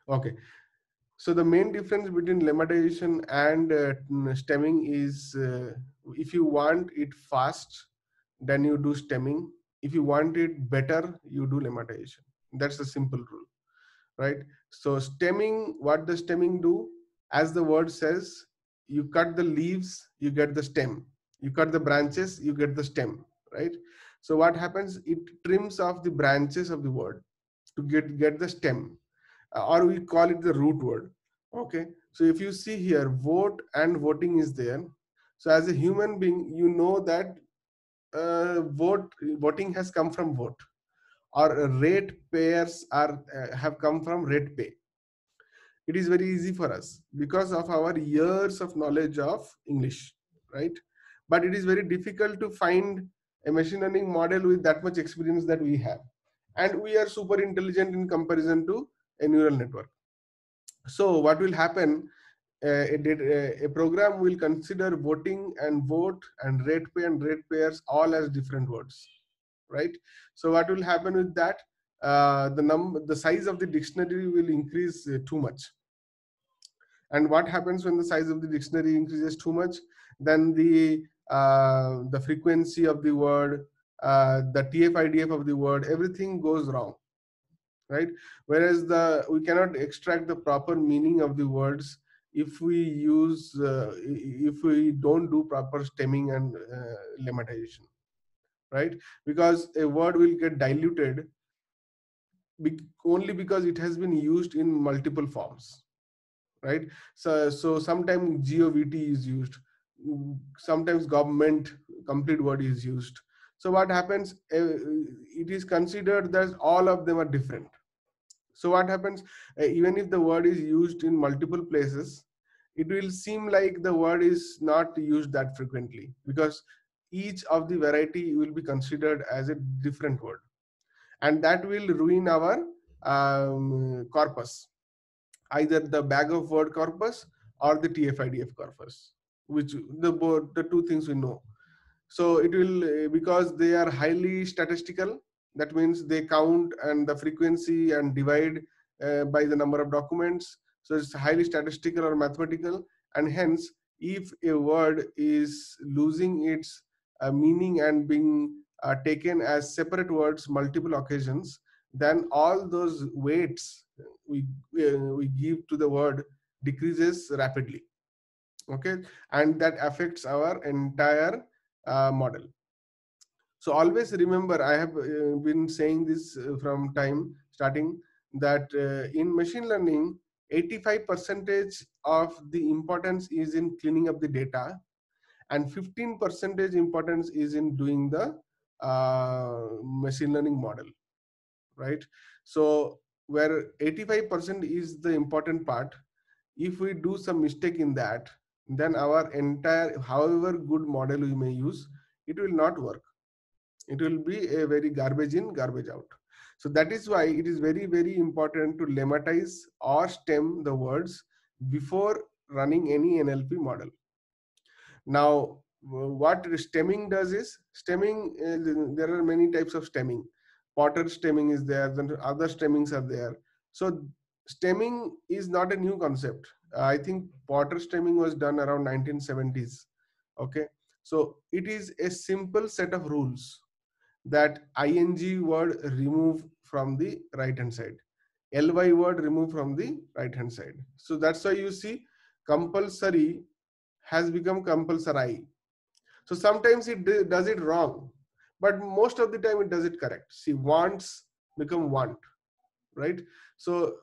Okay. So the main difference between lemmatization and stemming is if you want it fast, then you do stemming. If you want it better, you do lemmatization. That's the simple rule, right? So stemming, what the stemming do? As the word says, you cut the leaves, you get the stem. You cut the branches, you get the stem, right? So what happens? It trims off the branches of the word to get the stem, or we call it the root word. Okay, so if you see here, vote and voting is there. So as a human being, you know that voting has come from vote, or rate payers are have come from rate pay. It is very easy for us because of our years of knowledge of English, right? But it is very difficult to find a machine learning model with that much experience that we have, and we are super intelligent in comparison to a neural network. So what will happen, a program will consider voting and vote and rate pay and rate payers all as different words, right? So what will happen with that, the size of the dictionary will increase too much. And what happens when the size of the dictionary increases too much? Then the frequency of the word, the TF-IDF of the word, everything goes wrong, right? Whereas we cannot extract the proper meaning of the words if we use if we don't do proper stemming and lemmatization, right? Because a word will get diluted only because it has been used in multiple forms, right? So sometimes govt is used, sometimes government complete word is used. So what happens, it is considered that all of them are different. So what happens, even if the word is used in multiple places, it will seem like the word is not used that frequently, because each of the variety will be considered as a different word, and that will ruin our corpus, either the bag of word corpus or the TF-IDF corpus, which the two things we know. So it will, because they are highly statistical, that means they count and the frequency and divide by the number of documents. So it's highly statistical or mathematical, and hence if a word is losing its meaning and being taken as separate words multiple occasions, then all those weights we give to the word decreases rapidly. Okay, and that affects our entire model. So always remember, I have been saying this from time starting, that in machine learning, 85% of the importance is in cleaning up the data, and 15% importance is in doing the machine learning model, right? So where 85% is the important part, if we do some mistake in that, then our entire, however good model we may use, it will not work. It will be a very garbage in, garbage out. So that is why it is very, very important to lemmatize or stem the words before running any NLP model. Now, what stemming does is, stemming, there are many types of stemming. Potter stemming is there, then other stemmings are there. So stemming is not a new concept. I think Potter stemming was done around 1970s. Okay, so it is a simple set of rules that ing word remove from the right hand side, ly word remove from the right hand side. So that's why you see compulsory has become compulsory. So sometimes it does it wrong, but most of the time it does it correct. See, wants become want, right? So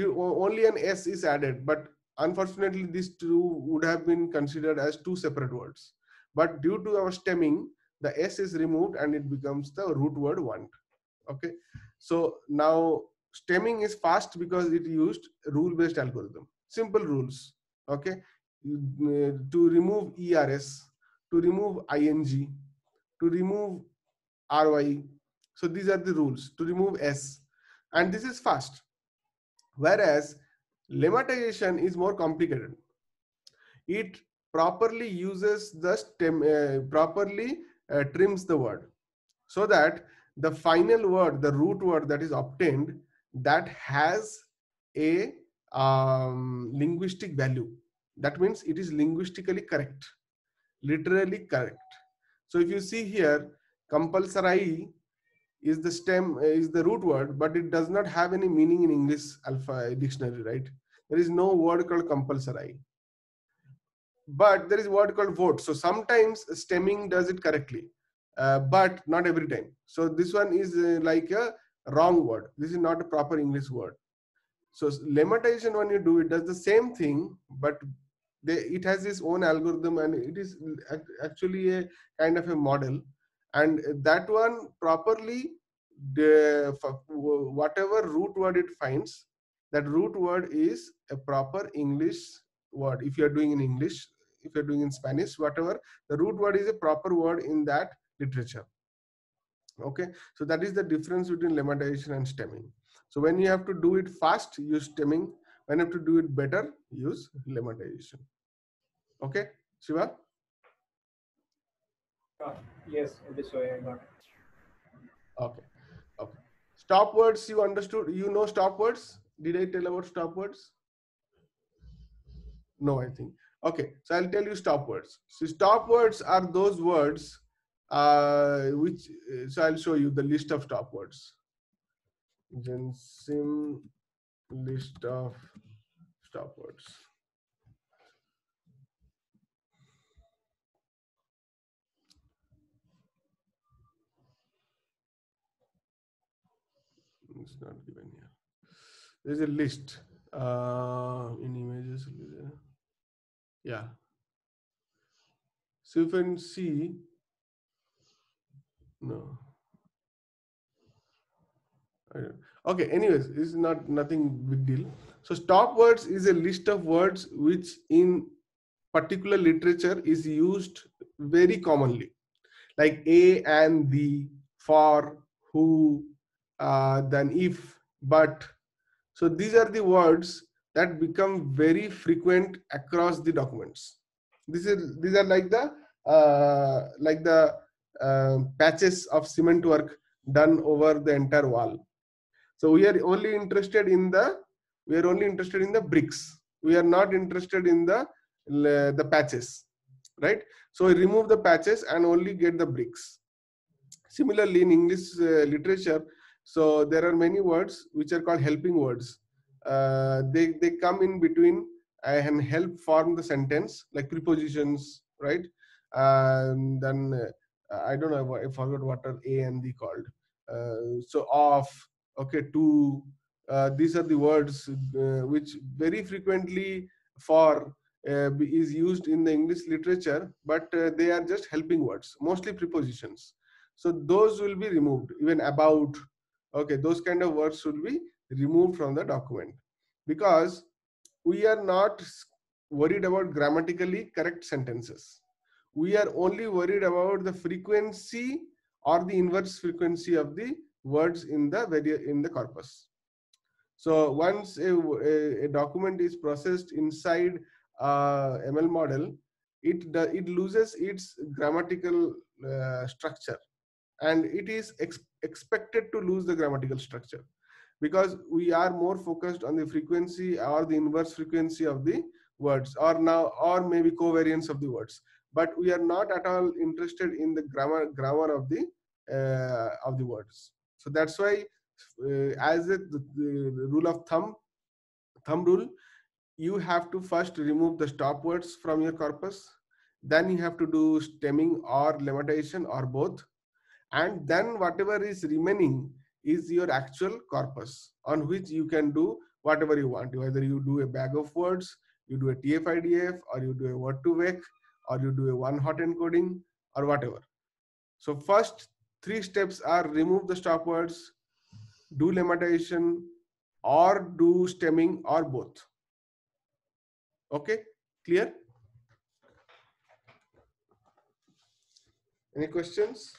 only an s is added, but unfortunately these two would have been considered as two separate words. But due to our stemming, the s is removed and it becomes the root word want. Okay, so now stemming is fast because it used rule based algorithm, simple rules. Okay, to remove ers, to remove ing, to remove ry. So these are the rules to remove s, and this is fast. Whereas lemmatization is more complicated. It properly uses the stem, properly trims the word, so that the final word, the root word that is obtained, that has a linguistic value. That means it is linguistically correct, literally correct. So if you see here, compulsory is the stem, is the root word, but it does not have any meaning in English alpha dictionary, right? There is no word called compulsory, but there is a word called vote. So sometimes stemming does it correctly, but not every time. So this one is like a wrong word. This is not a proper English word. So lemmatization, when you do it, does the same thing, but it has its own algorithm, and it is actually a kind of a model, and that one properly, whatever root word it finds, that root word is a proper English word. If you are doing in English, if you're doing in Spanish, whatever, the root word is a proper word in that literature. Okay, so that is the difference between lemmatization and stemming. So when you have to do it fast, use stemming. When you have to do it better, use lemmatization. Okay, Shiva? Yes, this way I got it. Okay, okay. Stop words, you understood? You know stop words? Did I tell about stop words? No, I think. Okay, so I'll tell you stop words. So stop words are those words which, so I'll show you the list of stop words. Gensim list of stop words. It's not given here. There's a list in images. Yeah. So you can see, no. Okay, anyways, this is not nothing big deal. So stop words is a list of words which in particular literature is used very commonly, like a and the, for, who, then if, but. So these are the words that become very frequent across the documents. These are like the patches of cement work done over the entire wall. So we are only interested in the bricks. We are not interested in the patches, right? So we remove the patches and only get the bricks. Similarly, in English literature, so there are many words which are called helping words. They come in between and help form the sentence, like prepositions, right? And then I don't know, I forgot what are a and the called. So of, okay, to. These are the words which very frequently for is used in the English literature, but they are just helping words, mostly prepositions. So those will be removed. Even about, okay, those kind of words will be removed from the document, because we are not worried about grammatically correct sentences. We are only worried about the frequency or the inverse frequency of the words in the corpus. So once a document is processed inside ML model, it loses its grammatical structure, and it is expected to lose the grammatical structure, because we are more focused on the frequency or the inverse frequency of the words, or maybe covariance of the words, but we are not at all interested in the grammar of the words. So that's why, as the rule of thumb rule, you have to first remove the stop words from your corpus, then you have to do stemming or lemmatization or both, and then whatever is remaining is your actual corpus, on which you can do whatever you want. Whether you do a bag of words, you do a TF-IDF, or you do a word to vec, or you do a one hot encoding, or whatever. So first three steps are: remove the stop words, do lemmatization, or do stemming, or both. Okay, clear? Any questions?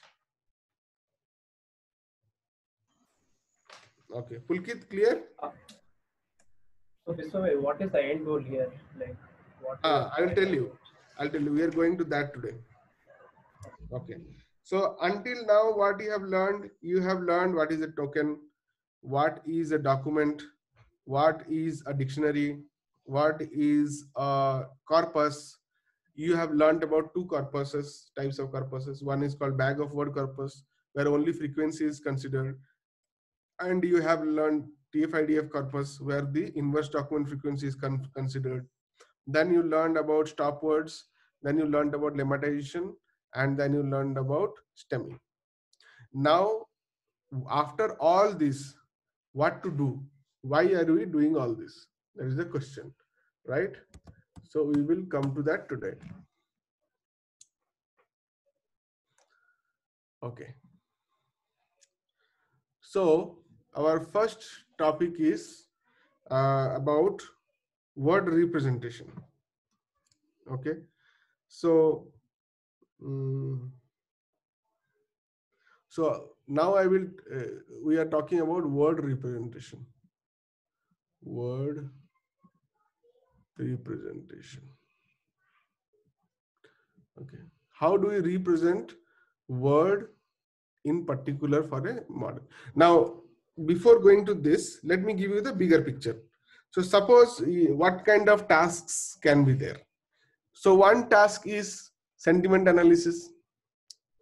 Okay, Pulkit, clear? Uh, so this way, what is the end goal here? Like, what we are I will tell trying you. to. I'll tell you. We are going to that today. Okay. So until now, what you have learned what is a token, what is a document, what is a dictionary, what is a corpus. You have learned about two corpuses, types of corpuses. One is called bag of word corpus, where only frequency is considered. And you have learned TF-IDF corpus, where the inverse document frequency is considered. Then you learned about stop words, then you learned about lemmatization, and then you learned about stemming. Now, after all this, what to do? Why are we doing all this? That is the question, right? So we will come to that today. Okay. So our first topic is about word representation. Okay. So, so now we are talking about word representation. Word representation. Okay. How do we represent word in particular for a model? Now, before going to this, let me give you the bigger picture. So suppose what kind of tasks can be there? So one task is sentiment analysis.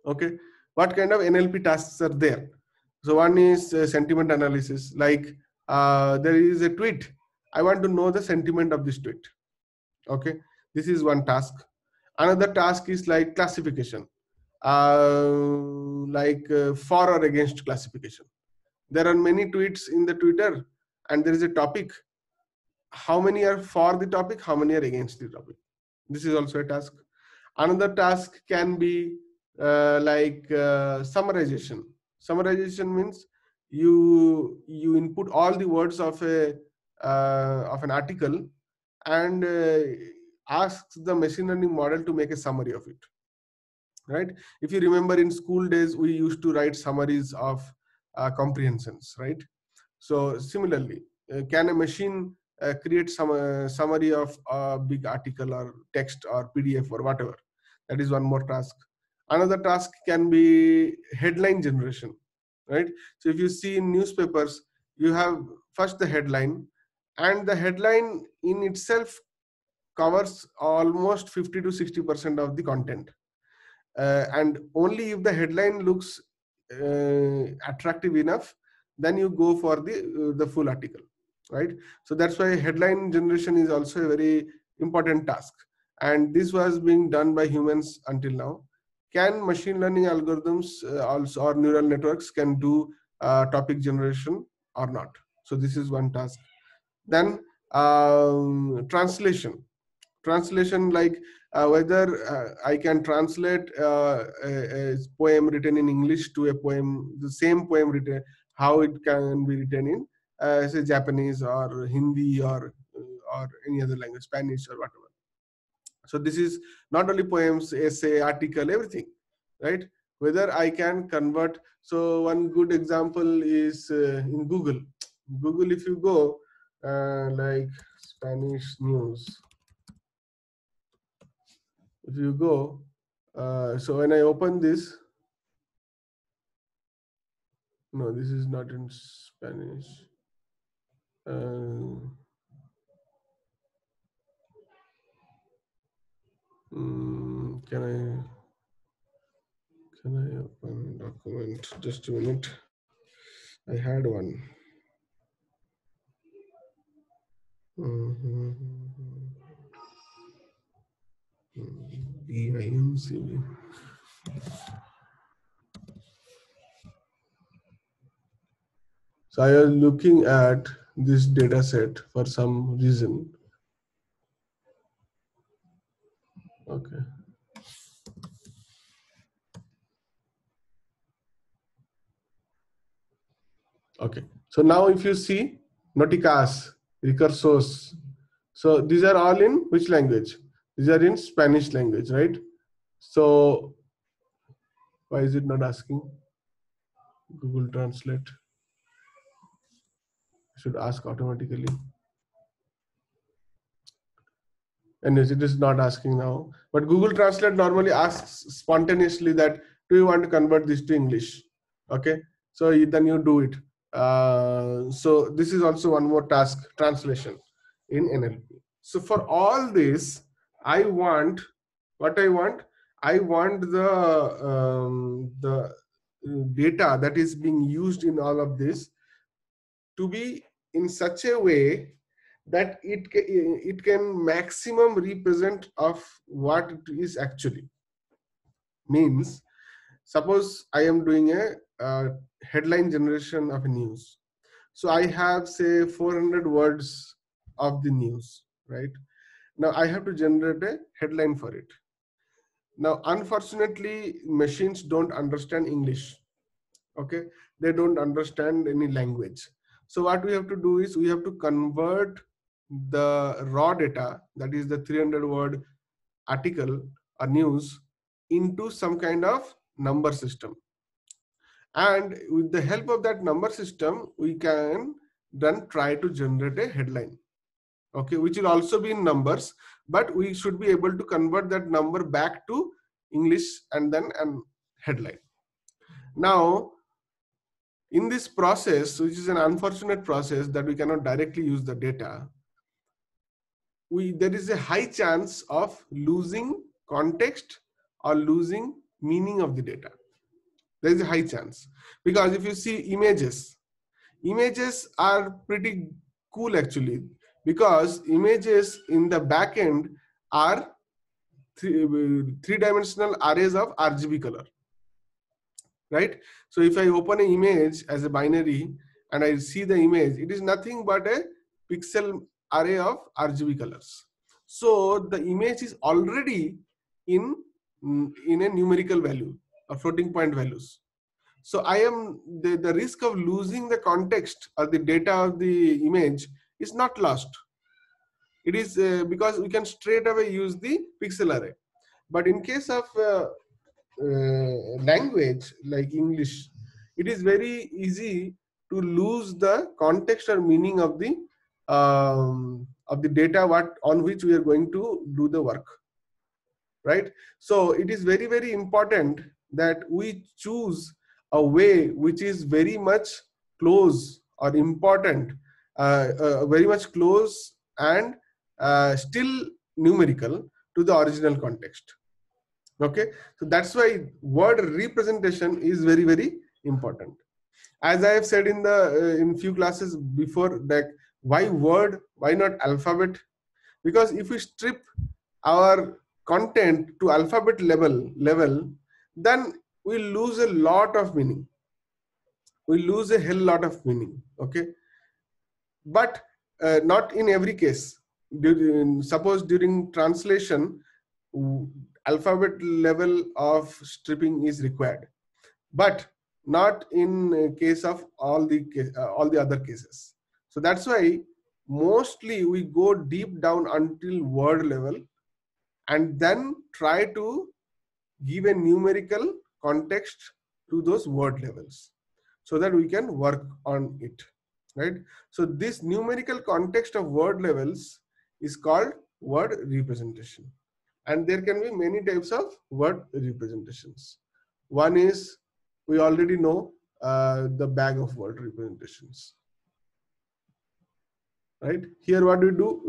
Okay. What kind of NLP tasks are there? So one is sentiment analysis, like there is a tweet. I want to know the sentiment of this tweet. Okay. This is one task. Another task is like classification, for or against classification. There are many tweets in the Twitter and there is a topic. How many are for the topic? How many are against the topic? This is also a task. Another task can be summarization. Summarization means you input all the words of an article and asks the machine learning model to make a summary of it. Right? If you remember, in school days we used to write summaries of comprehensions, right? So similarly, can a machine create some summary of a big article or text or PDF or whatever? That is one more task. Another task can be headline generation, right? So if you see in newspapers, you have first the headline, and the headline in itself covers almost 50 to 60% of the content. And only if the headline looks attractive enough, then you go for the full article, right? So that's why headline generation is also a very important task, and this was being done by humans until now. Can machine learning algorithms also, or neural networks, can do topic generation or not? So this is one task. Then translation, like whether I can translate a poem written in English to a poem, the same poem written, how it can be written in say Japanese or Hindi or any other language, Spanish or whatever. So this is not only poems, essay, article, everything, right? Whether I can convert. So one good example is in Google. Google, if you go like Spanish news, if you go, so when I open this, no, this is not in Spanish. Can I open document? Just a minute. I had one. BIMCB. So I was looking at this data set for some reason. Okay. Okay. So now if you see Noticas, Recursos, so these are all in which language? These are in Spanish language, right? So why is it not asking? Google Translate should ask automatically. And it is not asking now. But Google Translate normally asks spontaneously that, do you want to convert this to English? Okay. So then you do it. So this is also one more task, translation in NLP. So for all this, I want what I want. I want the data that is being used in all of this to be in such a way that it can maximum represent of what it is actually. Means, suppose I am doing a headline generation of a news. So I have say 400 words of the news, right? Now I have to generate a headline for it. Now, unfortunately, machines don't understand English. Okay, they don't understand any language. So what we have to do is we have to convert the raw data, that is the 300 word article or news, into some kind of number system. And with the help of that number system, we can then try to generate a headline, okay, which will also be in numbers, but we should be able to convert that number back to English and then an headline. Now, in this process, which is an unfortunate process that we cannot directly use the data, there is a high chance of losing context or losing meaning of the data. There is a high chance, because if you see images are pretty cool actually, because images in the back end are three-dimensional arrays of RGB color, right? So if I open an image as a binary and I see the image, it is nothing but a pixel array of RGB colors. So the image is already in a numerical value or floating point values. So I am the risk of losing the context or the data of the image is not lost. It is because we can straight away use the pixel array. But in case of language like English, it is very easy to lose the context or meaning of the data on which we are going to do the work, right? So it is very, very important that we choose a way which is very much close or important, very much close and still numerical to the original context. Okay, so that's why word representation is very, very important. As I have said in few classes before, that why word, why not alphabet? Because if we strip our content to alphabet level, then we lose a lot of meaning. We lose a hell lot of meaning. Okay, but not in every case. Suppose during translation, alphabet level of stripping is required, but not in case of all the other cases. So that's why mostly we go deep down until word level and then try to give a numerical context to those word levels so that we can work on it, right? So this numerical context of word levels is called word representation. And there can be many types of word representations. One is, we already know, the bag of word representations, right? Here what we do,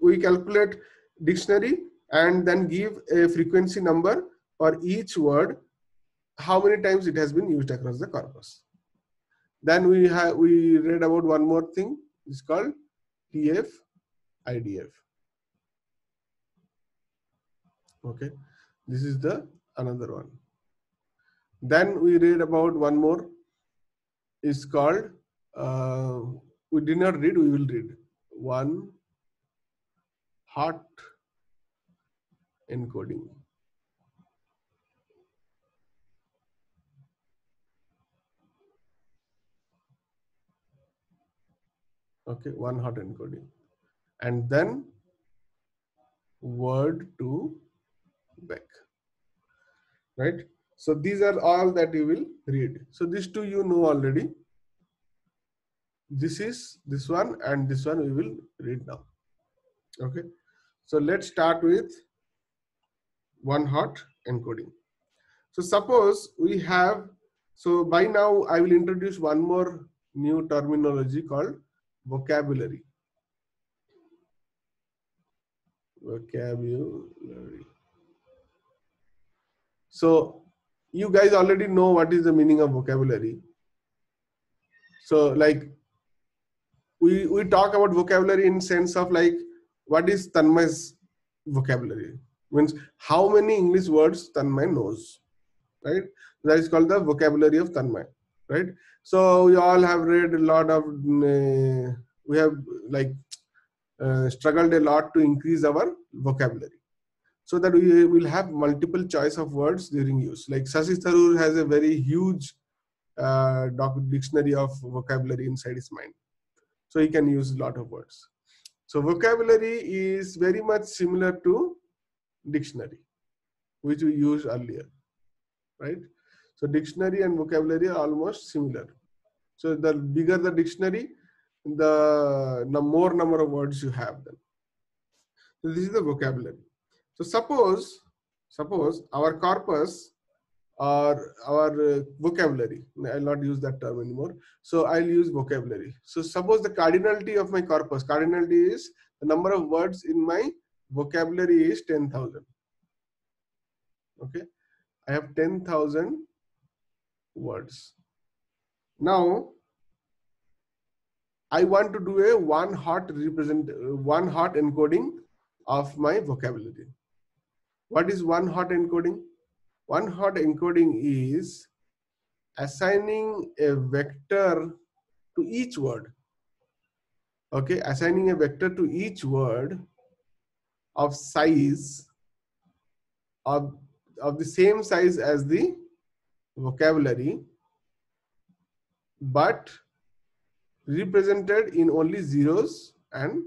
we calculate dictionary and then give a frequency number for each word, how many times it has been used across the corpus. Then we read about one more thing, it's called TF IDF. Okay, this is the another one. Then we read about one more, is called we did not read, we will read one hot encoding. Okay, one hot encoding, and then word to back, right? So these are all that you will read. So these two you know already. This is this one, and this one we will read now. Okay, so let's start with one hot encoding. So suppose we have, so by now I will introduce one more new terminology called vocabulary. Vocabulary. So you guys already know what is the meaning of vocabulary. So like we talk about vocabulary in sense of like what is Tanmay's vocabulary, means how many English words Tanmay knows, right? That is called the vocabulary of Tanmay, right? So we all have read a lot of we have like struggled a lot to increase our vocabulary so that we will have multiple choice of words during use. Like Shashi Tharoor has a very huge dictionary of vocabulary inside his mind, so he can use a lot of words. So vocabulary is very much similar to dictionary, which we used earlier, right? So dictionary and vocabulary are almost similar. So the bigger the dictionary, the more number of words you have then. So this is the vocabulary. So suppose our corpus or our vocabulary, I'll not use that term anymore. So I'll use vocabulary. So suppose the cardinality of my corpus, cardinality is the number of words in my vocabulary is 10,000. Okay, I have 10,000 words. Now I want to do a one hot encoding of my vocabulary. What is one hot encoding? One hot encoding is assigning a vector to each word. Okay, assigning a vector to each word of size of the same size as the vocabulary, but represented in only zeros and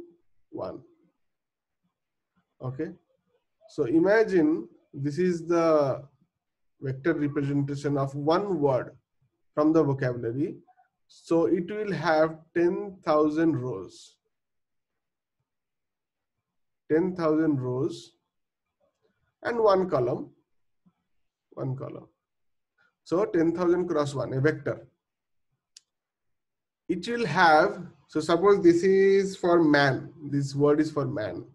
one. Okay, so imagine this is the vector representation of one word from the vocabulary. So it will have 10,000 rows. 10,000 rows and one column. So 10,000 cross 1, a vector. It will have, so suppose this is for man. This word is for man.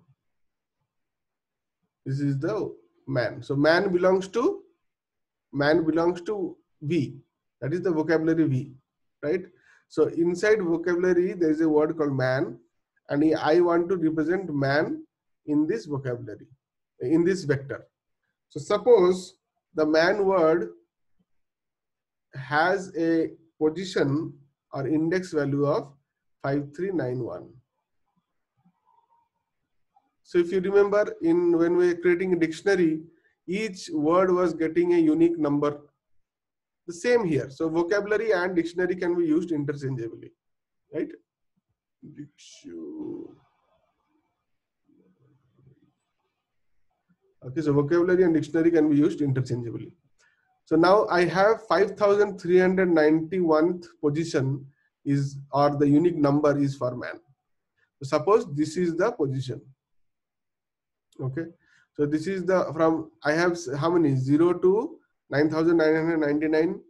This is the man. So man belongs to V. That is the vocabulary V, right? So inside vocabulary, there is a word called man, and I want to represent man in this vocabulary, in this vector. So suppose the man word has a position or index value of 5391. So if you remember, when we were creating a dictionary, each word was getting a unique number. The same here. So vocabulary and dictionary can be used interchangeably, right? Okay, so vocabulary and dictionary can be used interchangeably. So now I have 5391th position is, or the unique number is for man. So suppose this is the position. Okay, so this is the from, I have how many, 0 to 9,999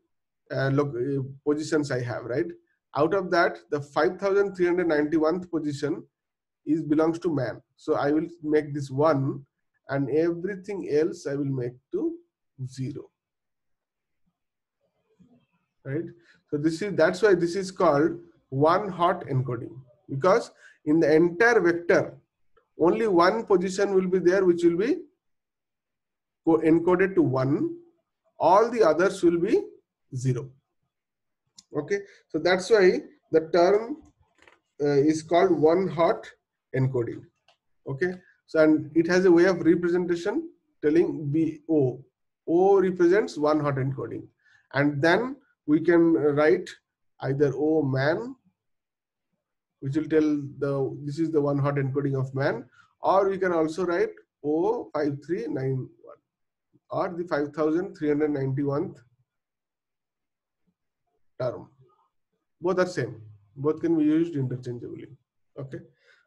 positions I have, right? Out of that, the 5,391th position is belongs to man. So I will make this 1, and everything else I will make to 0. Right? So that's why this is called one hot encoding, because in the entire vector, only one position will be there which will be encoded to 1. All the others will be 0. Okay, so that's why the term is called one hot encoding. Okay, so and it has a way of representation telling O. O represents one hot encoding, and then we can write either O man, which will tell this is the one hot encoding of man, or we can also write O5391 or the 5,391th term. Both are same. Both can be used interchangeably. Okay.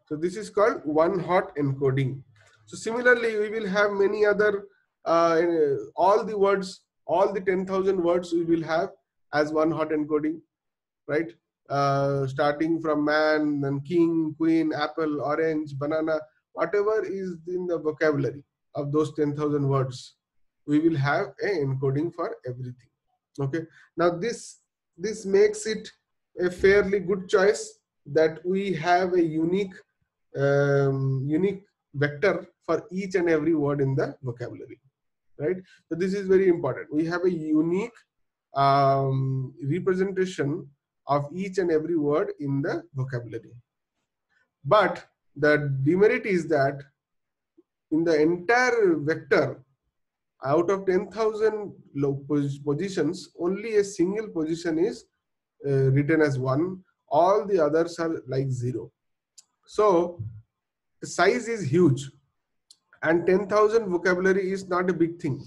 So this is called one hot encoding. So similarly, we will have many other, all the words, all the 10,000 words we will have as one hot encoding, right? starting from man, then king, queen, apple, orange, banana, whatever is in the vocabulary of those 10,000 words, we will have a encoding for everything. Okay. Now this makes it a fairly good choice that we have a unique vector for each and every word in the vocabulary, right? So this is very important. We have a unique representation of each and every word in the vocabulary. But the demerit is that in the entire vector, out of 10,000 positions, only a single position is written as 1. All the others are like 0. So the size is huge, and 10,000 vocabulary is not a big thing.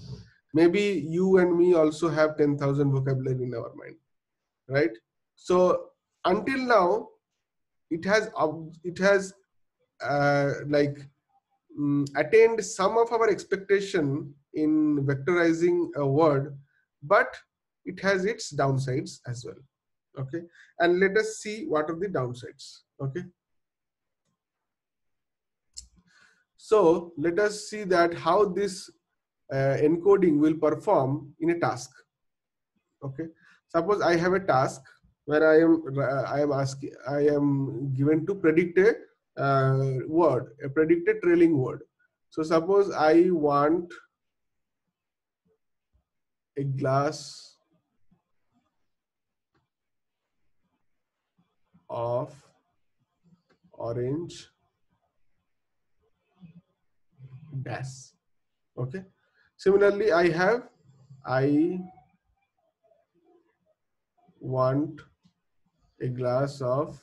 Maybe you and me also have 10,000 vocabulary in our mind, right? So until now, it has attained some of our expectation in vectorizing a word, but it has its downsides as well. Okay, and let us see what are the downsides. Okay, so let us see that how this encoding will perform in a task. Okay, suppose I have a task where I am given to predict a word, predict a trailing word. So suppose I want a glass of orange dash. Okay. Similarly, I want a glass of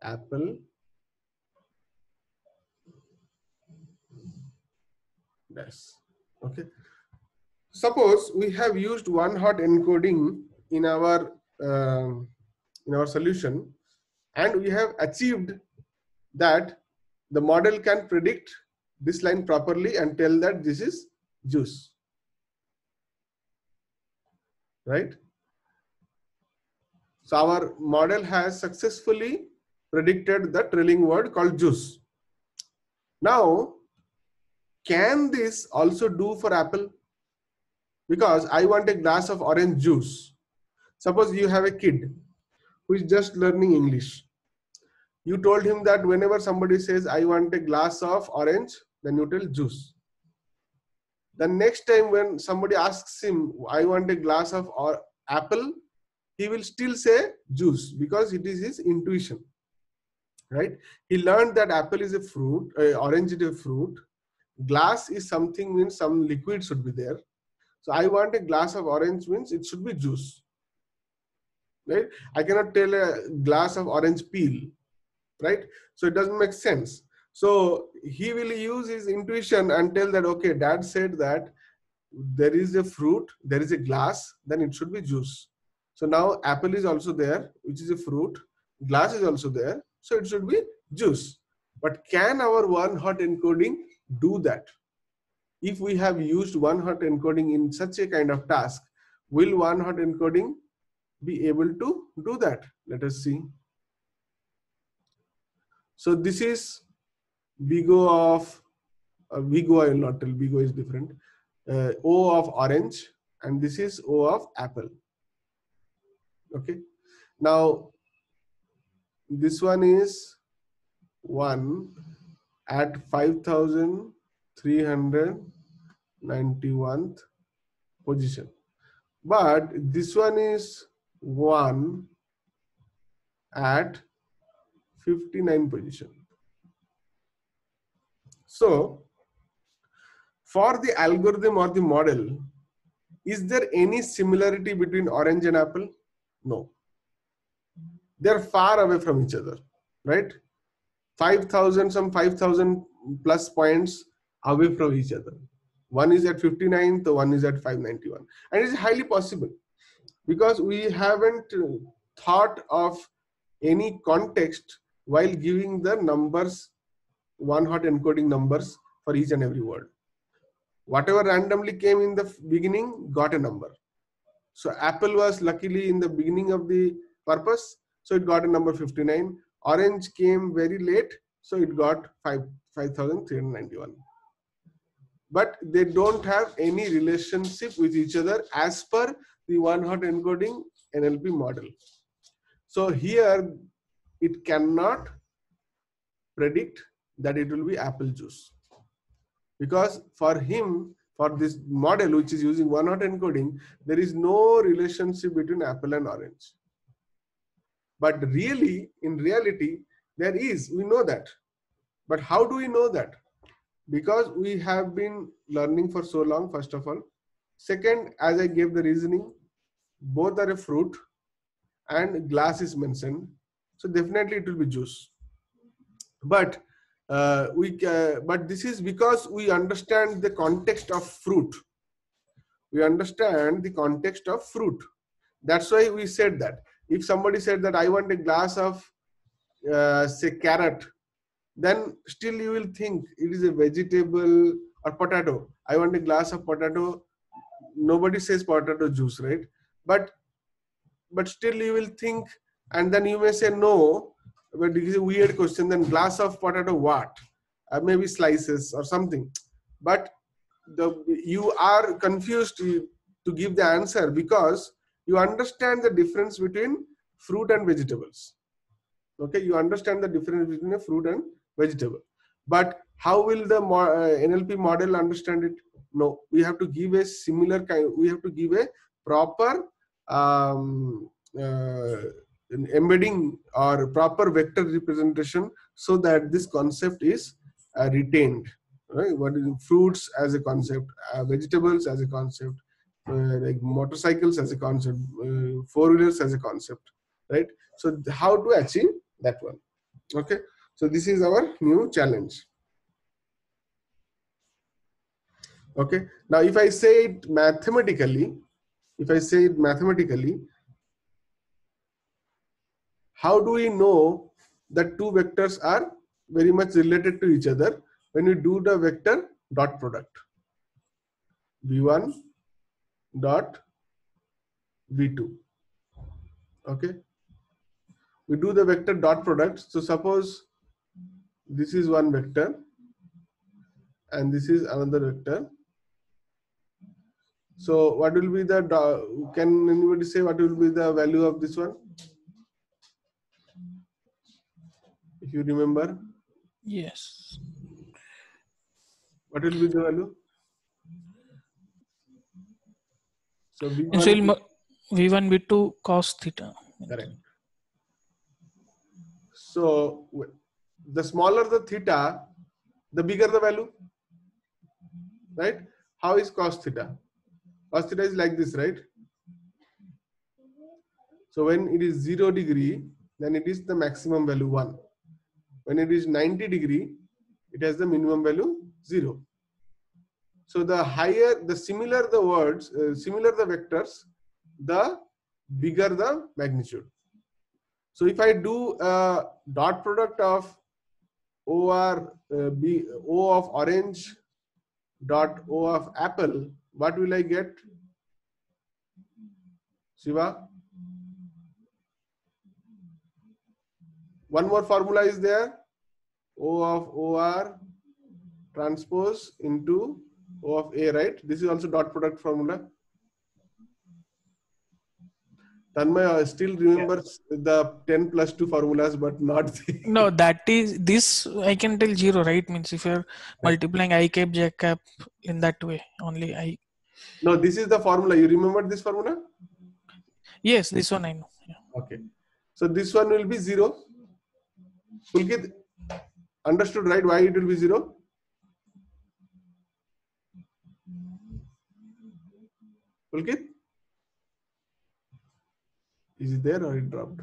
apple dash. Okay. Suppose we have used one hot encoding in our solution, and we have achieved that the model can predict this line properly and tell that this is juice, right? So our model has successfully predicted the trailing word called juice. Now, can this also do for apple? Because I want a glass of orange juice. Suppose you have a kid who is just learning English. You told him that whenever somebody says, I want a glass of orange, then you tell juice. The next time when somebody asks him, I want a glass of apple, he will still say juice because it is his intuition, right? He learned that apple is a fruit, orange is a fruit, glass is something means some liquid should be there. So I want a glass of orange means it should be juice, right? I cannot tell a glass of orange peel, right? So it doesn't make sense. So he will use his intuition and tell that, okay, dad said that there is a fruit, there is a glass, then it should be juice. So now apple is also there, which is a fruit, glass is also there, so it should be juice. But can our one hot encoding do that? If we have used one hot encoding in such a kind of task, will one hot encoding be able to do that? Let us see. So this is BIGO of BIGO, I will not tell, BIGO is different. O of orange, and this is O of apple. Okay. Now this one is 1 at 5,391th position, but this one is 1 at 59 position. So for the algorithm or the model, is there any similarity between orange and apple? No. They're far away from each other, right? 5,000, some 5,000 plus points away from each other. One is at 59, the one is at 591. And it's highly possible because we haven't thought of any context while giving the numbers, one hot encoding numbers for each and every word. Whatever randomly came in the beginning got a number. So apple was luckily in the beginning of the corpus, so it got a number 59. Orange came very late, so it got 5,391. But they don't have any relationship with each other as per the one-hot encoding NLP model. So here it cannot predict that it will be apple juice, because for him, for this model which is using one-hot encoding, there is no relationship between apple and orange. But really, in reality, there is. We know that. But how do we know that? Because we have been learning for so long, first of all. Second, as I gave the reasoning, both are a fruit and glass is mentioned. So definitely it will be juice. But but this is because we understand the context of fruit. We understand the context of fruit. That's why we said that. If somebody said that I want a glass of say carrot, then still you will think it is a vegetable, or potato. I want a glass of potato. Nobody says potato juice, right? But still you will think, and then you may say no, but it is a weird question. Then glass of potato what? Maybe slices or something. But you are confused to give the answer because you understand the difference between fruit and vegetables. Okay, you understand the difference between a fruit and vegetable. But how will the NLP model understand it? No, we have to give a similar kind. We have to give a proper embedding or proper vector representation so that this concept is retained. Right? What is fruits as a concept, vegetables as a concept, like motorcycles as a concept, four-wheelers as a concept, right? So how to achieve that one? Okay, so this is our new challenge. Okay, now if I say it mathematically, how do we know that two vectors are very much related to each other when we do the vector dot product? V1 dot V2. Okay, we do the vector dot product. So suppose this is one vector and this is another vector. So what will be the, can anybody say what will be the value of this one? If you remember. Yes. What will be the value? So V1, So V1, V2 cos theta. correct. So the smaller the theta, the bigger the value, right? How is cos theta? Cos theta is like this, right? So when it is 0 degree, then it is the maximum value 1. When it is 90 degree, it has the minimum value 0. So the higher, the similar the words, similar the vectors, the bigger the magnitude. So if I do a dot product of O of orange dot O of apple, what will I get? Shiva? One more formula is there. O of OR transpose into O of A, right? This is also dot product formula. Tanmay still remembers the 10 plus 2 formulas, but not the... No, that is this. I can tell 0, right? Means if you're multiplying I cap, j cap in that way, only I. No, this is the formula. You remember this formula? Yes, this one I know. Yeah. Okay. So this one will be 0. Pulkit, understood, right? Why it will be 0? Pulkit? Is it there or it dropped?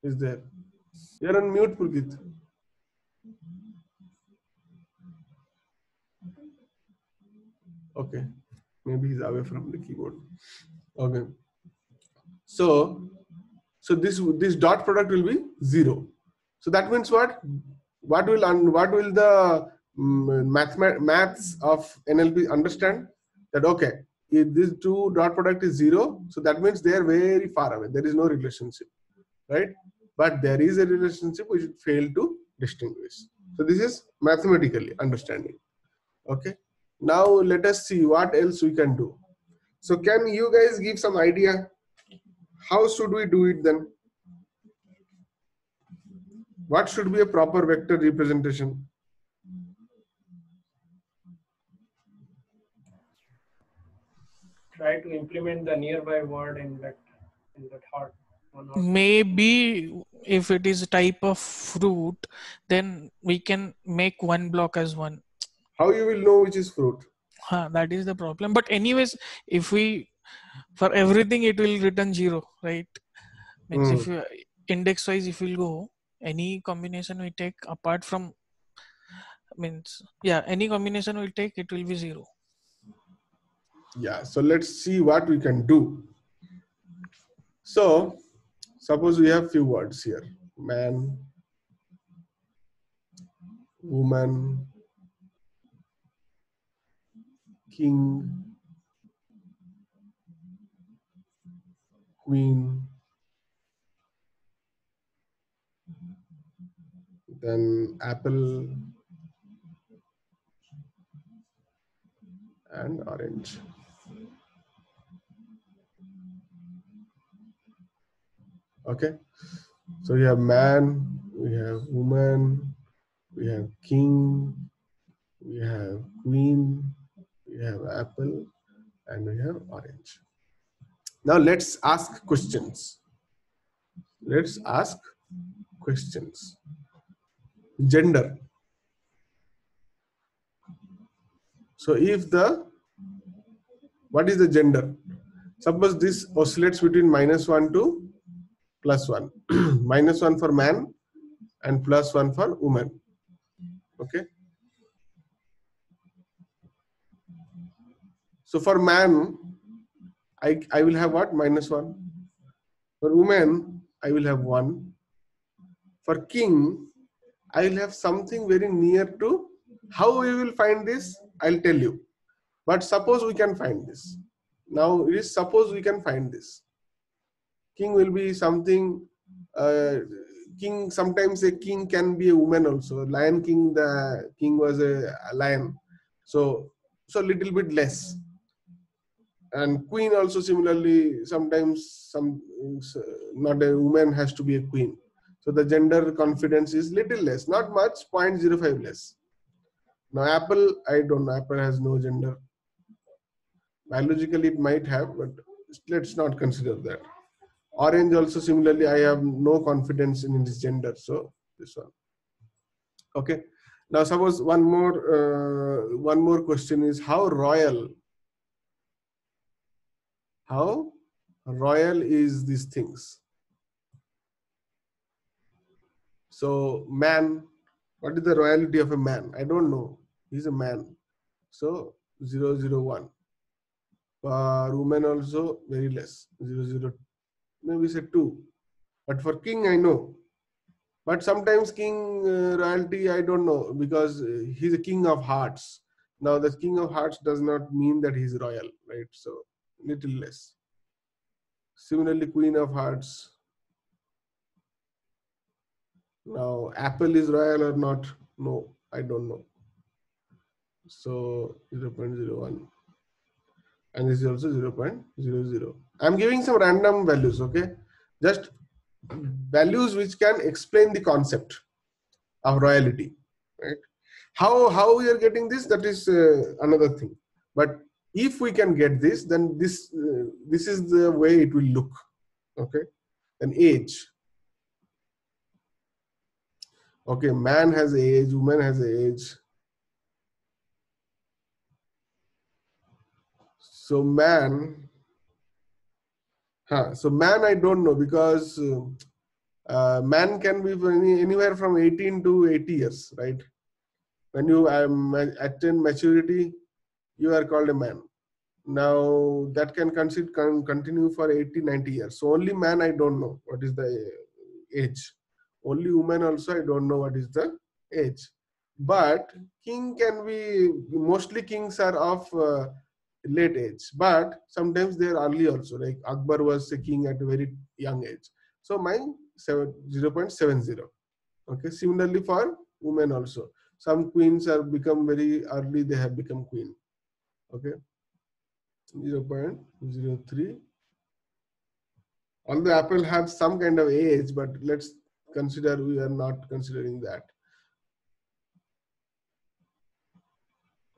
Is there? You're on mute, Pulkit. Okay. Maybe he's away from the keyboard. Okay. So this dot product will be 0. So that means what? What will the maths of NLP understand? That okay, if this two dot product is 0, so that means they are very far away. There is no relationship. right? But there is a relationship which it failed to distinguish. So this is mathematically understanding. Okay. Now let us see what else we can do. So can you guys give some idea? How should we do it then? What should be a proper vector representation? Try to implement the nearby word in that heart. Maybe if it is a type of fruit, then we can make one block as one. How you will know which is fruit? That is the problem. But anyways, if we, for everything it will return 0, right? Means if you, index wise, if we'll go, any combination we take apart from, means, yeah, any combination we take, it will be 0. Yeah, so let's see what we can do. So suppose we have few words here: man, woman, king, queen, then apple and orange. Okay, so we have man, we have woman, we have king, we have queen, we have apple, and we have orange. Now let's ask questions. Let's ask questions. Gender. So if the, what is the gender? Suppose this oscillates between -1 to +1. -1 for man and +1 for woman. Okay. So for man, I will have what? -1. For woman, I will have 1. For king, I will have something very near to. How we will find this? I'll tell you. But suppose we can find this. Now it is suppose we can find this. King will be something. King, sometimes a king can be a woman also. Lion King, the king was a lion. So little bit less. And queen also similarly, sometimes not a woman has to be a queen. So the gender confidence is little less, not much, 0.05 less. Now apple, I don't know, apple has no gender. Biologically it might have, but let's not consider that. Orange also similarly, I have no confidence in its gender, so this one. Okay. Now suppose one more question is how royal is these things? So man, what is the royalty of a man? I don't know. He's a man. So 001. For woman also very less. 00, maybe say 2. But for king I know. But sometimes king royalty I don't know, because he's a king of hearts. Now the king of hearts does not mean that he's royal, right? So little less. Similarly, queen of hearts. Now apple is royal or not? No, I don't know. So 0.01. And this is also 0.00. I'm giving some random values, okay? Just values which can explain the concept of royalty, right? How we are getting this, that is another thing. But if we can get this, then this is the way it will look, okay? An age. Okay, man has age, woman has age. So man, so man I don't know, because man can be anywhere from 18 to 80 years, right? When you attain maturity, you are called a man. Now that can continue for 80, 90 years. So only man I don't know what is the age. Only woman also I don't know what is the age. But king can be, mostly kings are of late age, but sometimes they are early also. Like Akbar was a king at a very young age. So my 0.70. Okay, similarly for women also. Some queens are become very early, they have become queen. Okay, 0.03. Although apple has some kind of age, but let's consider we are not considering that.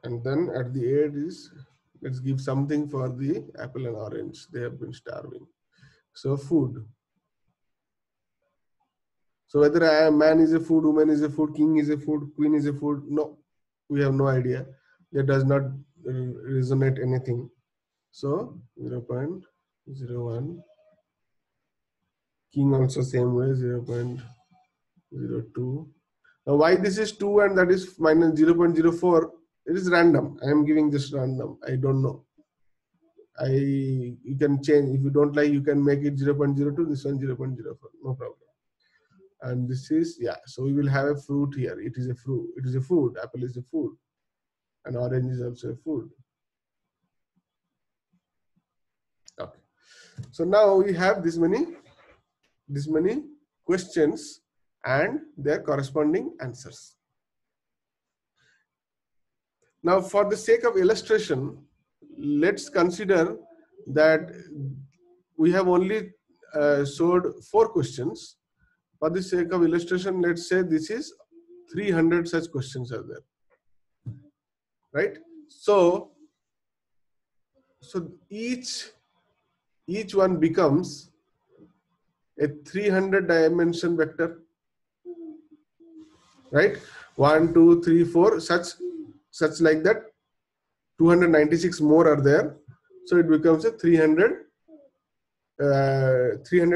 And then at the end is, let's give something for the apple and orange. They have been starving. So food. So whether a man is a food, woman is a food, king is a food, queen is a food, no, we have no idea. That does not resonate anything. So 0.01. King also same way, 0.02. Now why this is 2 and that is minus 0.04? It is random. I am giving this random. I don't know. You can change. If you don't like, you can make it 0.02. This one 0.04. No problem. And this is, yeah. So we will have a fruit here. It is a fruit. It is a food. Apple is a food. And orange is also a food. Okay. So now we have this many questions and their corresponding answers. Now, for the sake of illustration, let's consider that we have only showed 4 questions. For the sake of illustration, let's say this is 300 such questions are there, right? So each one becomes a 300 dimension vector, right? 1, 2, 3, 4, such like that. 296 more are there, so it becomes a 300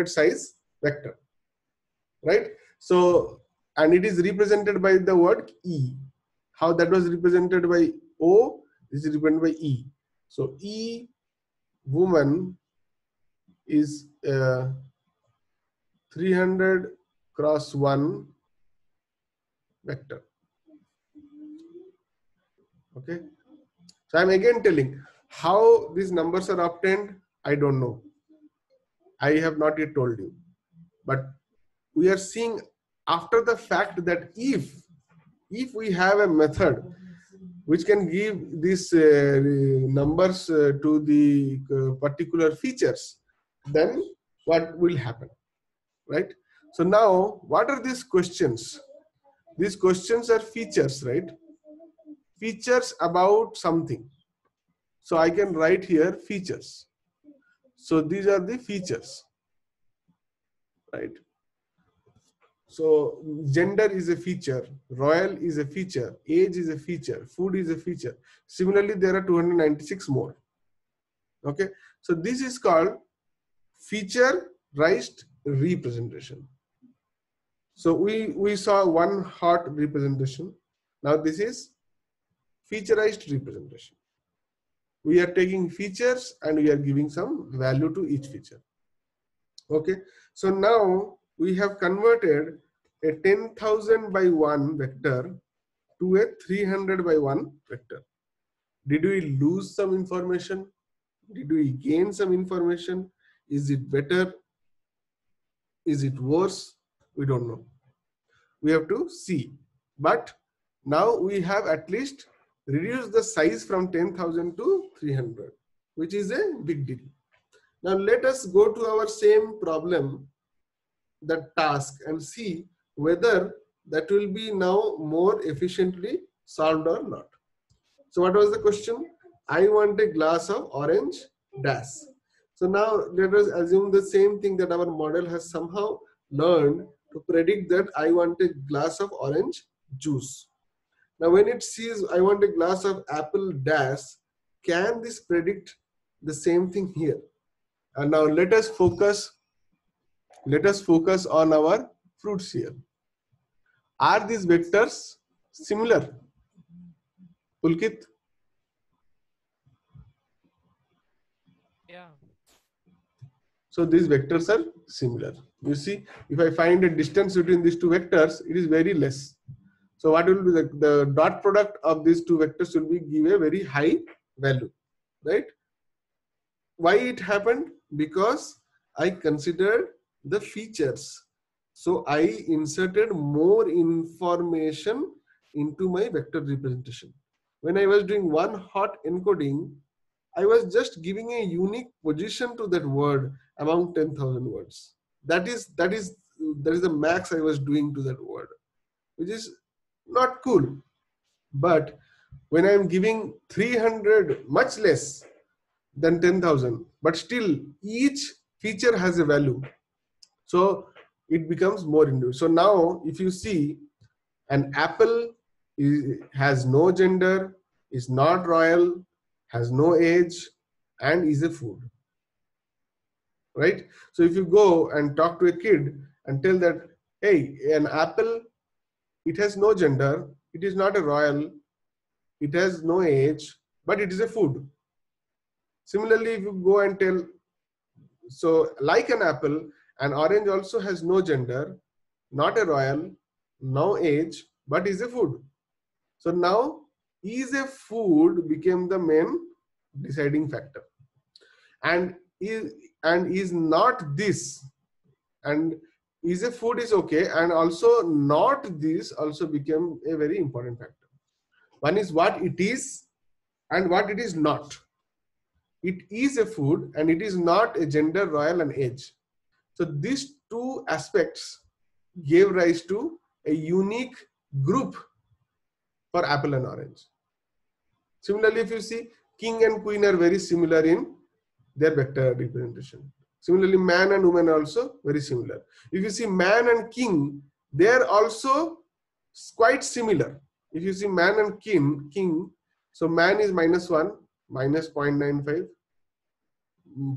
size vector, right? So, and it is represented by the word E. How that was represented by O, this is represented by E. So E woman is 300 cross 1 vector. Okay. So I'm again telling how these numbers are obtained. I don't know. I have not yet told you. But we are seeing after the fact that if we have a method which can give these numbers to the particular features, then what will happen, right? So now, what are these questions? These questions are features, right? Features about something. So I can write here features. So these are the features, right? So gender is a feature, royal is a feature, age is a feature, food is a feature. Similarly, there are 296 more. Okay, so this is called featurized representation. So we saw one hot representation. Now this is featurized representation. We are taking features and we are giving some value to each feature. Okay, so now we have converted a 10,000 by 1 vector to a 300 by 1 vector. Did we lose some information? Did we gain some information? Is it better? Is it worse? We don't know. We have to see. But now we have at least reduced the size from 10,000 to 300, which is a big deal. Now let us go to our same problem, that task, and see whether that will be now more efficiently solved or not. So what was the question? I want a glass of orange dash. So now let us assume the same thing, that our model has somehow learned to predict that I want a glass of orange juice. Now when it sees I want a glass of apple dash, can this predict the same thing here? And now let us focus on our fruits here. Are these vectors similar? Pulkit? Yeah. So these vectors are similar. You see, if I find a distance between these two vectors, it is very less. So what will be the dot product of these two vectors will be give a very high value, right? Why it happened? Because I considered the features. So I inserted more information into my vector representation. When I was doing one hot encoding, I was just giving a unique position to that word among 10,000 words. That is the max I was doing to that word, which is not cool. But when I'm giving 300, much less than 10,000, but still each feature has a value. So it becomes more individual. So now if you see, an apple has no gender, is not royal, has no age, and is a food. Right? So if you go and talk to a kid and tell that, hey, an apple, it has no gender, it is not a royal, it has no age, but it is a food. Similarly, if you go and tell, so like an apple, an orange also has no gender, not a royal, no age, but is a food. So now is a food became the main deciding factor. And is not this, and is a food is okay, and also not this also became a very important factor. One is what it is and what it is not. It is a food and it is not a gender, royal, and age. So these two aspects gave rise to a unique group for apple and orange. Similarly, if you see, king and queen are very similar in their vector representation. Similarly, man and woman are also very similar. If you see man and king, they are also quite similar. If you see man and king, so man is -1, -0.95,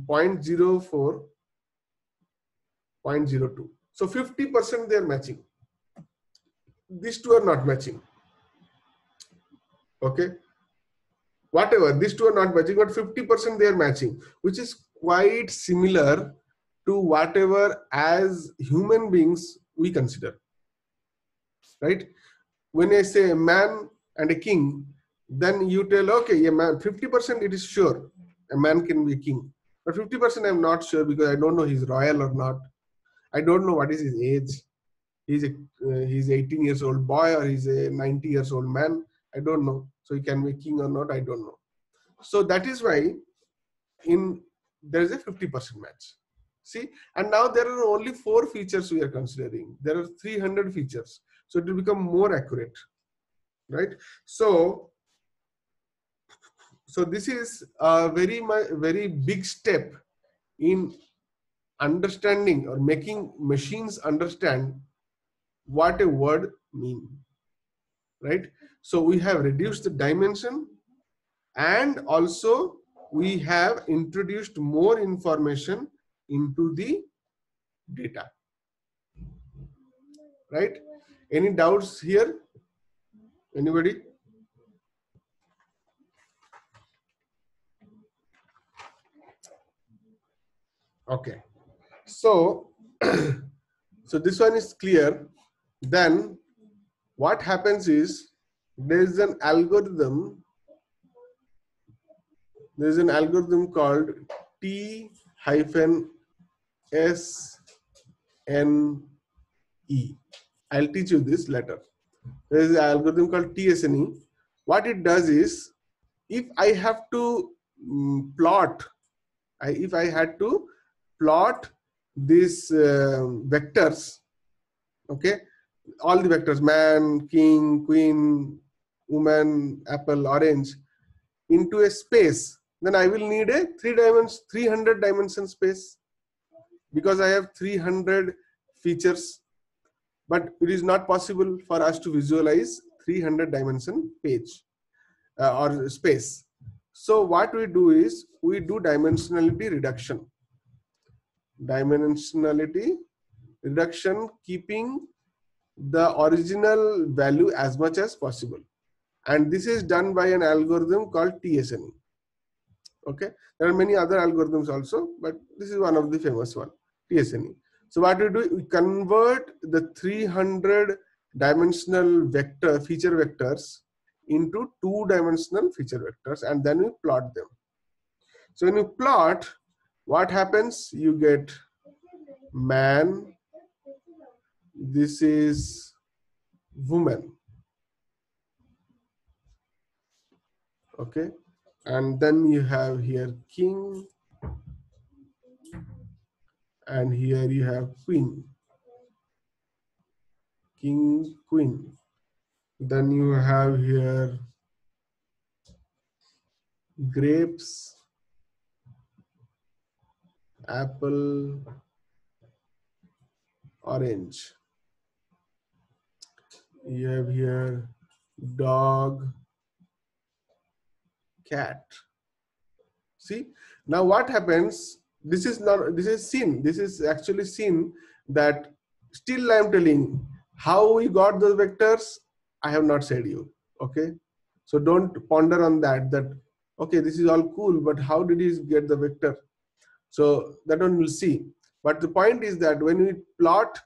0.04, 0.02. So 50% they are matching. These two are not matching. Okay. Whatever, these two are not matching, but 50% they are matching, which is quite similar to whatever as human beings we consider. Right? When I say a man and a king, then you tell, okay, a man, 50% it is sure a man can be a king. But 50% I'm not sure because I don't know he's royal or not. I don't know what is his age. He's 18 years old boy or he's a 90 years old man. I don't know. So he can be king or not, I don't know. So that is why there is a 50% match. See, and now there are only 4 features we are considering. There are 300 features. So it will become more accurate, right? So this is a very big step in understanding or making machines understand what a word means, right? So we have reduced the dimension, and also we have introduced more information into the data, right? Any doubts here? Anybody? Okay. So, so this one is clear. Then what happens is there is an algorithm. There is an algorithm called T-SNE. I'll teach you this later. There is an algorithm called TSNE. What it does is, if I have to plot, if I had to plot these vectors, okay, all the vectors, man, king, queen, woman, apple, orange, into a space, then I will need a 300 dimension space, because I have 300 features. But it is not possible for us to visualize 300 dimension page or space. So what we do is we do dimensionality reduction. Dimensionality reduction, keeping the original value as much as possible. And this is done by an algorithm called TSNE. Okay, there are many other algorithms also, but this is one of the famous one, TSNE. So what we do, we convert the 300 dimensional feature vectors into 2-dimensional feature vectors, and then we plot them. So when you plot, what happens? You get man, This is woman. Okay, and then you have here king, and here you have queen. King, queen. Then you have here grapes, apple, orange. You have here dog, cat. See, now what happens? This is not, this is seen. This is actually seen that still I am telling how we got those vectors. I have not said you. Okay. So don't ponder on that, okay, this is all cool, but how did he get the vector? So that one we'll see. But the point is that when we plot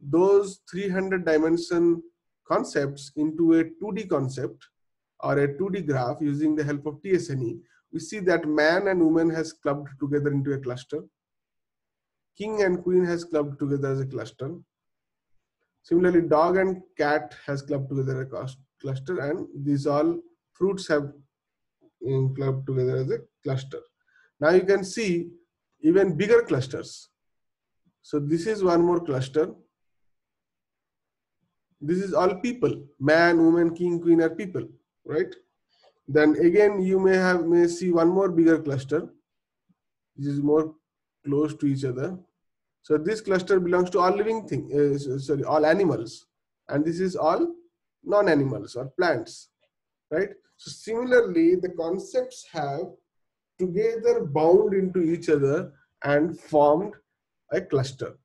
those 300 dimension concepts into a 2D concept or a 2D graph using the help of TSNE, we see that man and woman has clubbed together into a cluster. King and queen has clubbed together as a cluster. Similarly, dog and cat has clubbed together as a cluster, and these all fruits have clubbed together as a cluster. Now you can see even bigger clusters. So this is one more cluster. This is all people. Man, woman, king, queen are people, right? Then again, you may see one more bigger cluster. This is more close to each other. So this cluster belongs to all living things, all animals, and this is all non-animals or plants, right? So similarly, the concepts have together bound into each other and formed a cluster.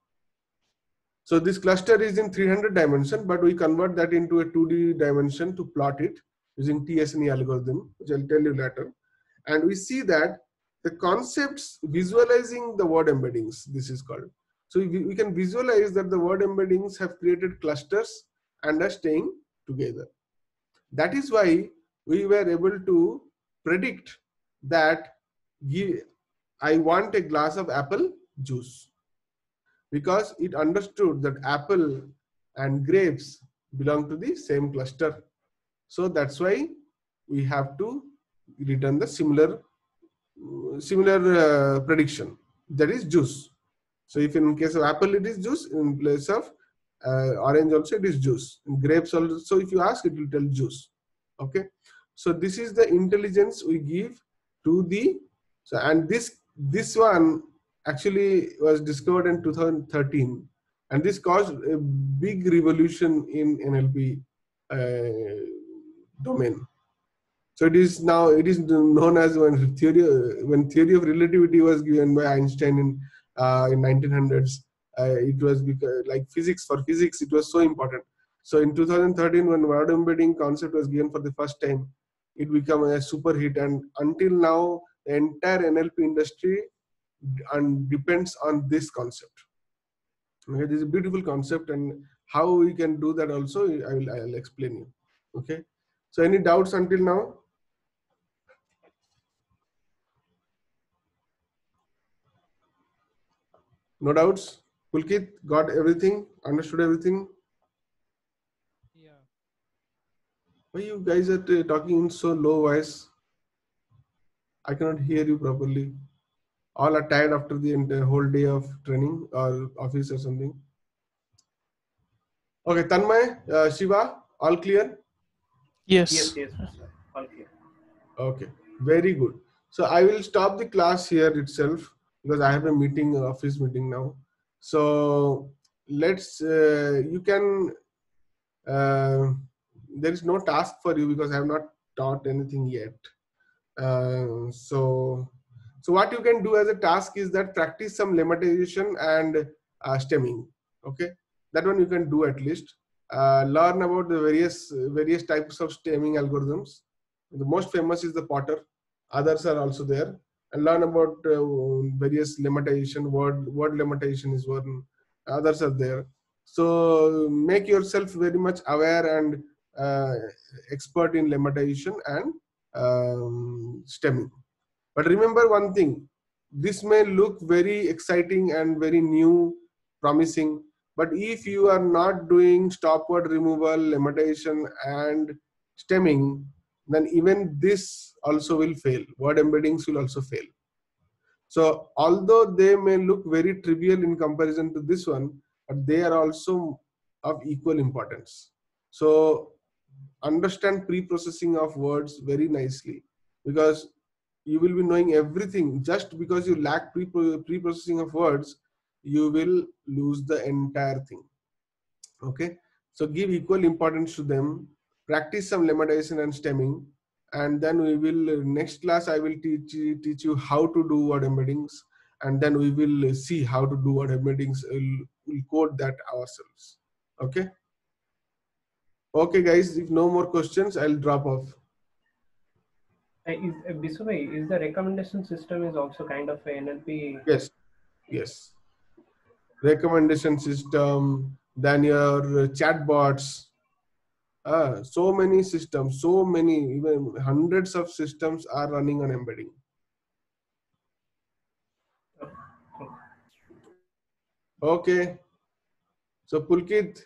So this cluster is in 300 dimension, but we convert that into a 2D dimension to plot it using TSNE algorithm, which I'll tell you later. And we see that the concepts visualizing the word embeddings, this is called. So we can visualize that the word embeddings have created clusters and are staying together. That is why we were able to predict that I want a glass of apple juice, because it understood that apple and grapes belong to the same cluster. So that's why we have to return the similar prediction, that is juice. So if in case of apple it is juice, in place of orange also it is juice. In grapes also, so if you ask, it will tell juice. Okay, so this is the intelligence we give to the, so, and this one actually was discovered in 2013, and this caused a big revolution in NLP domain. So it is known as when theory of relativity was given by Einstein in 1900s. It was because, like physics, for physics it was so important. So in 2013, when word embedding concept was given for the first time, it became a super hit, and until now the entire NLP industry depends on this concept. Okay, this is a beautiful concept, and how we can do that also I'll explain you. Okay, so any doubts until now? No doubts? Pulkit, got everything? Understood everything? Yeah. Why you guys are talking in so low voice? I cannot hear you properly. All are tired after the whole day of training or office or something. Okay, Tanmay, Shiva, all clear? Yes. Yes, sir. All clear. Okay, very good. So I will stop the class here itself because I have a meeting, office meeting now. So let's, you can, there is no task for you because I have not taught anything yet. So what you can do as a task is that practice some lemmatization and stemming. Okay, that one you can do at least. Learn about the various types of stemming algorithms. The most famous is the Potter. Others are also there. And learn about various lemmatization. Word lemmatization is one. Others are there. So make yourself very much aware and expert in lemmatization and stemming. But remember one thing, this may look very exciting and very new, promising, But if you are not doing stop word removal, lemmatization, and stemming, then even this also will fail. Word embeddings will also fail. So although they may look very trivial in comparison to this one, but they are also of equal importance. So understand pre-processing of words very nicely, because you will be knowing everything. Just because you lack pre-processing of words, you will lose the entire thing. Okay, so give equal importance to them, practice some lemmatization and stemming, and then we will next class I will teach you how to do word embeddings, and then we will see how to do word embeddings. We'll code that ourselves. Okay. Okay, guys, if no more questions, I'll drop off. Is the recommendation system is also kind of a NLP? Yes, yes. Recommendation system, then your chatbots. So many systems, so many, even hundreds of systems are running on embedding. Okay. So Pulkit,